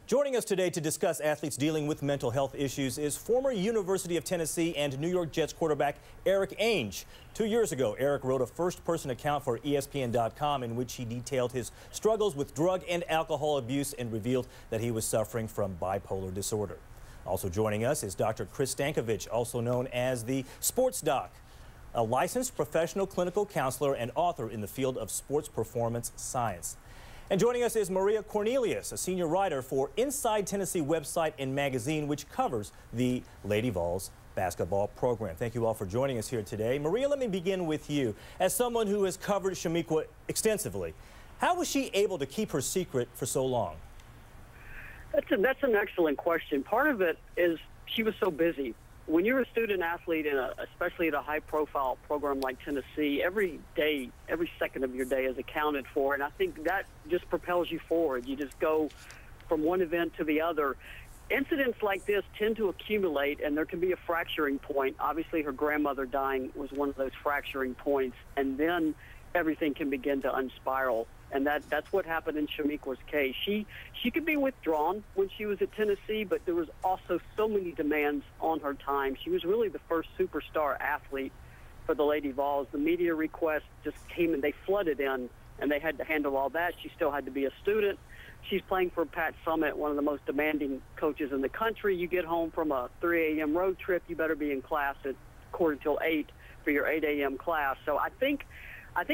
Joining us today to discuss athletes dealing with mental health issues is former University of Tennessee and New York Jets quarterback Eric Ainge. 2 years ago, Eric wrote a first-person account for ESPN.com in which he detailed his struggles with drug and alcohol abuse and revealed that he was suffering from bipolar disorder. Also joining us is Dr. Chris Stankovich, also known as the Sports Doc, a licensed professional clinical counselor and author in the field of sports performance science. And joining us is Maria Cornelius, a senior writer for Inside Tennessee website and magazine, which covers the Lady Vols basketball program. Thank you all for joining us here today. Maria, let me begin with you. As someone who has covered Shamiqua extensively, how was she able to keep her secret for so long? That's an excellent question. Part of it is she was so busy. When you're a student athlete, especially at a high-profile program like Tennessee, every day, every second of your day is accounted for, and I think that just propels you forward. You just go from one event to the other. Incidents like this tend to accumulate, and there can be a fracturing point. Obviously, her grandmother dying was one of those fracturing points, and then everything can begin to unspiral. And that's what happened in Shamiqua's case. She could be withdrawn when she was at Tennessee, but there was also so many demands on her time. She was really the first superstar athlete for the Lady Vols. The media requests just came and they flooded in, and they had to handle all that. She still had to be a student. She's playing for Pat Summitt, one of the most demanding coaches in the country. You get home from a 3 a.m. road trip, you better be in class at 7:45 for your 8 a.m. class. So I think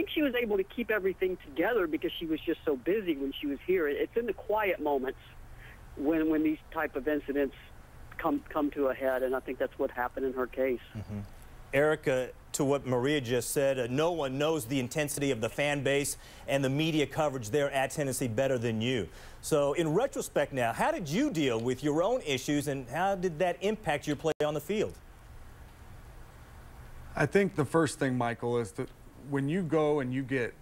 she was able to keep everything together because she was just so busy when she was here. It's in the quiet moments when these type of incidents come to a head, and I think that's what happened in her case. Mm-hmm. Erica, to what Maria just said, no one knows the intensity of the fan base and the media coverage there at Tennessee better than you. So in retrospect now, how did you deal with your own issues, and how did that impact your play on the field? I think the first thing, Michael, is that when you go and you get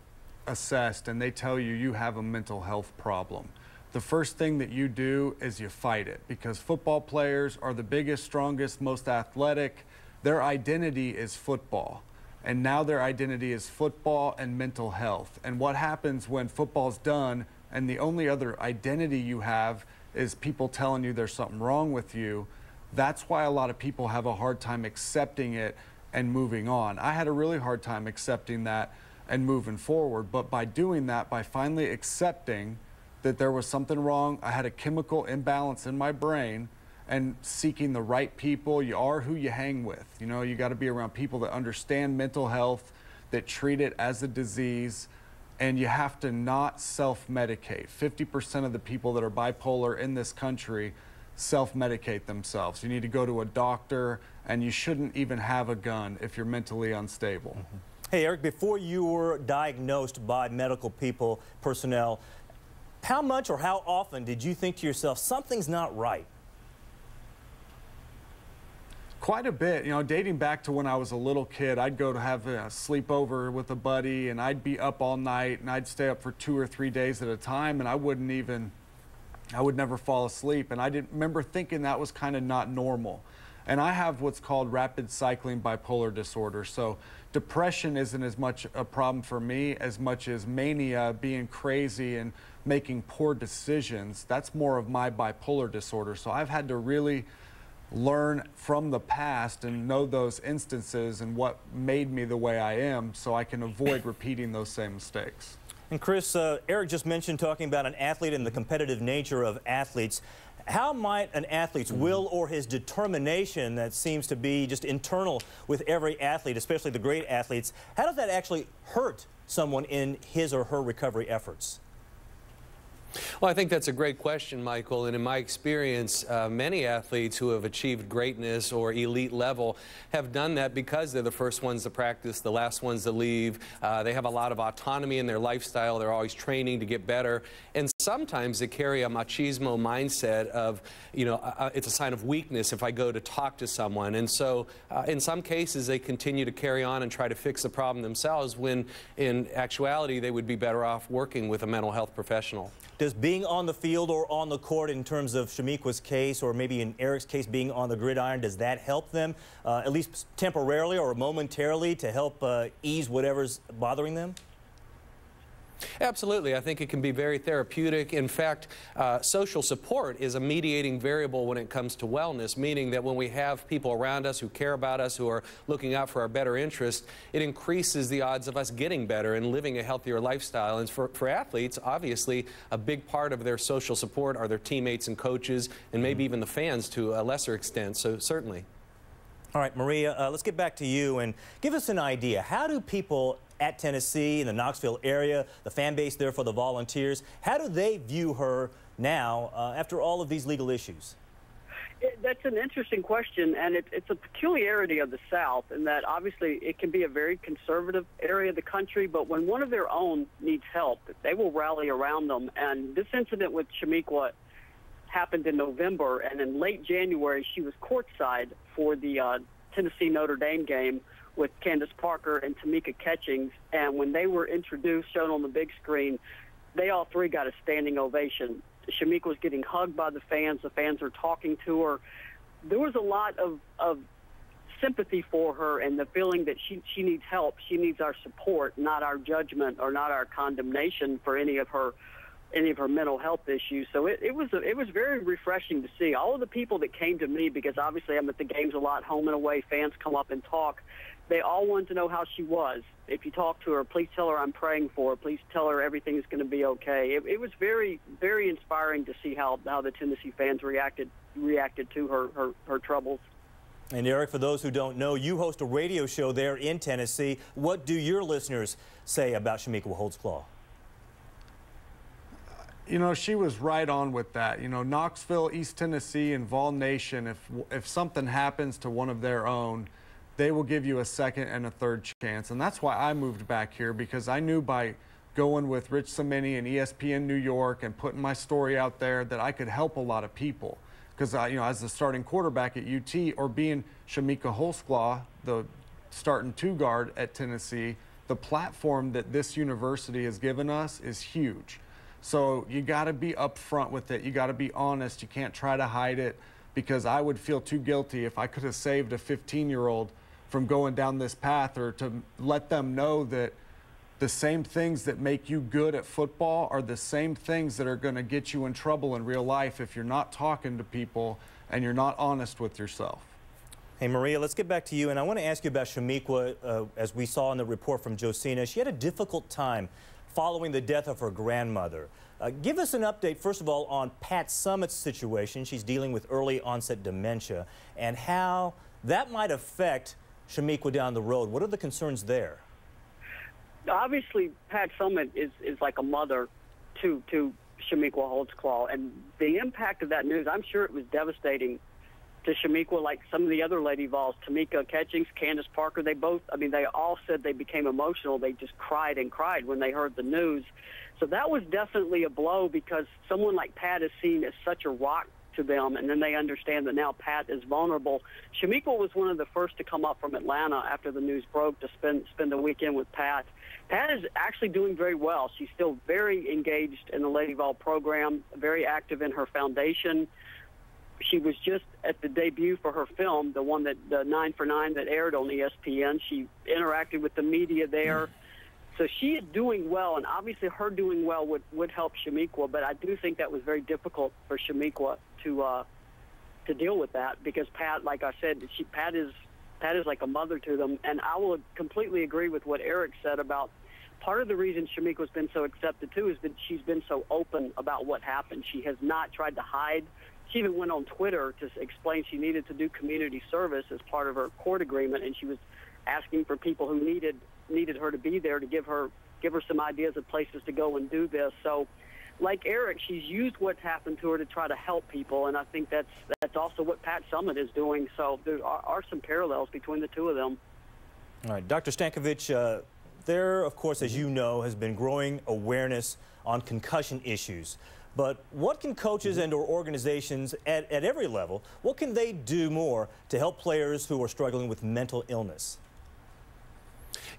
assessed and they tell you you have a mental health problem, the first thing that you do is you fight it, because football players are the biggest, strongest, most athletic. Their identity is football, and now their identity is football and mental health. And what happens when football's done and the only other identity you have is people telling you there's something wrong with you? That's why a lot of people have a hard time accepting it and moving on. I had a really hard time accepting that and moving forward, but by doing that, by finally accepting that there was something wrong, I had a chemical imbalance in my brain, and seeking the right people. You are who you hang with. You know, you got to be around people that understand mental health, that treat it as a disease, and you have to not self-medicate. 50% of the people that are bipolar in this country self-medicate themselves. You need to go to a doctor, and you shouldn't even have a gun if you're mentally unstable. Mm-hmm. Hey, Eric, before you were diagnosed by medical personnel, how much or how often did you think to yourself, something's not right? Quite a bit. You know, dating back to when I was a little kid, I'd go to have a sleepover with a buddy, and I'd be up all night, and I'd stay up for 2 or 3 days at a time, and I would never fall asleep. And I remember thinking that was kind of not normal. And I have what's called rapid cycling bipolar disorder. So depression isn't as much a problem for me as much as mania, being crazy and making poor decisions. That's more of my bipolar disorder. So I've had to really learn from the past and know those instances and what made me the way I am, so I can avoid repeating those same mistakes. And Chris, Eric just mentioned talking about an athlete and the competitive nature of athletes. How might an athlete's will or his determination that seems to be just internal with every athlete, especially the great athletes, how does that actually hurt someone in his or her recovery efforts? Well, I think that's a great question, Michael, and in my experience, many athletes who have achieved greatness or elite level have done that because they're the first ones to practice, the last ones to leave. They have a lot of autonomy in their lifestyle. They're always training to get better, and sometimes they carry a machismo mindset of, you know, it's a sign of weakness if I go to talk to someone, and so in some cases they continue to carry on and try to fix the problem themselves, when in actuality they would be better off working with a mental health professional. Does being on the field or on the court, in terms of Shamiqua's case, or maybe in Eric's case, being on the gridiron, does that help them, at least temporarily or momentarily, to help ease whatever's bothering them? Absolutely. I think it can be very therapeutic. In fact, social support is a mediating variable when it comes to wellness, meaning that when we have people around us who care about us, who are looking out for our better interest, it increases the odds of us getting better and living a healthier lifestyle. And for athletes, obviously, a big part of their social support are their teammates and coaches, and maybe even the fans to a lesser extent. So certainly. All right, Maria, let's get back to you and give us an idea. How do people at Tennessee, in the Knoxville area, the fan base there for the Volunteers, how do they view her now after all of these legal issues? That's an interesting question, and it's a peculiarity of the South in that obviously it can be a very conservative area of the country, but when one of their own needs help, they will rally around them. And this incident with Shamiqua happened in November, and in late January she was courtside for the Tennessee-Notre Dame game with Candace Parker and Tamika Catchings, and when they were introduced, shown on the big screen, they all three got a standing ovation. Shamiqua was getting hugged by the fans are talking to her. There was a lot of sympathy for her and the feeling that she needs help, she needs our support, not our judgment or not our condemnation for any of her mental health issues. So it was very refreshing to see. All of the people that came to me, because obviously I'm at the games a lot, home and away, fans come up and talk. They all wanted to know how she was. If you talk to her, please tell her I'm praying for her. Please tell her everything's going to be okay. It was very, very inspiring to see how the Tennessee fans reacted to her troubles. And Eric, for those who don't know, you host a radio show there in Tennessee. What do your listeners say about Shamiqua Holtzclaw? You know, she was right on with that. You know, Knoxville, East Tennessee, and Vol Nation, if something happens to one of their own, they will give you a second and a third chance. And that's why I moved back here, because I knew by going with Rich Cimini and ESPN New York and putting my story out there that I could help a lot of people. Because, you know, as the starting quarterback at UT, or being Shamiqua Holtzclaw, the starting two guard at Tennessee, the platform that this university has given us is huge. So you got to be upfront with it. You got to be honest. You can't try to hide it, because I would feel too guilty if I could have saved a 15-year-old from going down this path, or to let them know that the same things that make you good at football are the same things that are going to get you in trouble in real life if you're not talking to people and you're not honest with yourself. Hey, Maria, let's get back to you. And I want to ask you about Shamiqua. As we saw in the report from Josina, she had a difficult time following the death of her grandmother. Give us an update, first of all, on Pat Summitt's situation. She's dealing with early onset dementia, and how that might affect Shamiqua down the road. What are the concerns there? Obviously, Pat Summitt is like a mother to Shamiqua Holtzclaw, and the impact of that news, I'm sure it was devastating to Shamiqua, like some of the other Lady Vols, Tamika Catchings, Candace Parker. They all said they became emotional. They just cried and cried when they heard the news. So that was definitely a blow, because someone like Pat is seen as such a rock to them, and then they understand that now Pat is vulnerable. Shamiqua was one of the first to come up from Atlanta after the news broke to spend the weekend with Pat. Pat is actually doing very well. She's still very engaged in the Lady Vol program, very active in her foundation. She was just at the debut for her film, the 9 for 9 that aired on ESPN. She interacted with the media there. So she is doing well, and obviously her doing well would help Shamiqua, but I do think that was very difficult for Shamiqua to deal with that, because Pat, like I said, Pat is like a mother to them. And I will completely agree with what Eric said about part of the reason Shamiqua's been so accepted too is that she's been so open about what happened. She has not tried to hide. She even went on Twitter to explain she needed to do community service as part of her court agreement, and she was asking for people who needed her to be there to give her some ideas of places to go and do this. So, like Eric, she's used what's happened to her to try to help people, and I think that's also what Pat Summitt is doing. So there are some parallels between the two of them. All right, Dr. Stankovich, there, of course, as you know, has been growing awareness on concussion issues. But what can coaches and or organizations at every level, what can they do more to help players who are struggling with mental illness?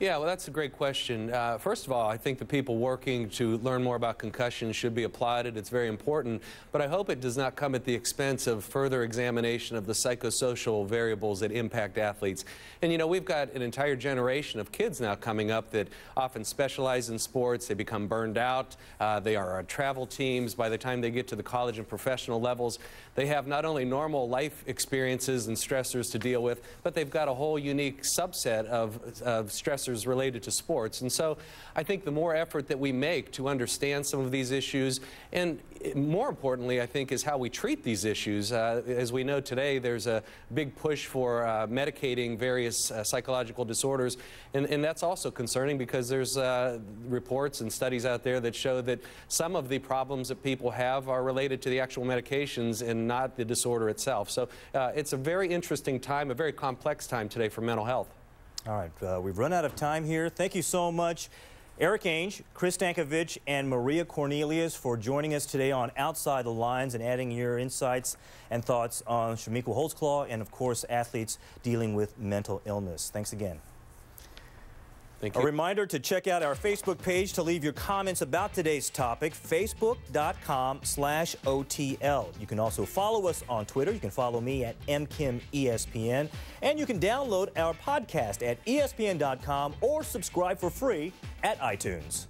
Yeah, well, that's a great question. First of all, I think the people working to learn more about concussions should be applauded. It's very important, but I hope it does not come at the expense of further examination of the psychosocial variables that impact athletes. And you know, we've got an entire generation of kids now coming up that often specialize in sports. They become burned out. They are on travel teams. By the time they get to the college and professional levels, they have not only normal life experiences and stressors to deal with, but they've got a whole unique subset of stressors related to sports. And so I think the more effort that we make to understand some of these issues, and more importantly, I think, is how we treat these issues. As we know today, there's a big push for medicating various psychological disorders, and that's also concerning because there's reports and studies out there that show that some of the problems that people have are related to the actual medications and not the disorder itself. So it's a very interesting time, a very complex time today for mental health. All right, we've run out of time here. Thank you so much, Eric Ainge, Chris Stankovich, and Maria Cornelius for joining us today on Outside the Lines and adding your insights and thoughts on Shamika Holtzclaw and, of course, athletes dealing with mental illness. Thanks again. Thank you. A reminder to check out our Facebook page to leave your comments about today's topic, facebook.com/OTL. You can also follow us on Twitter. You can follow me at MKimESPN. And you can download our podcast at ESPN.com or subscribe for free at iTunes.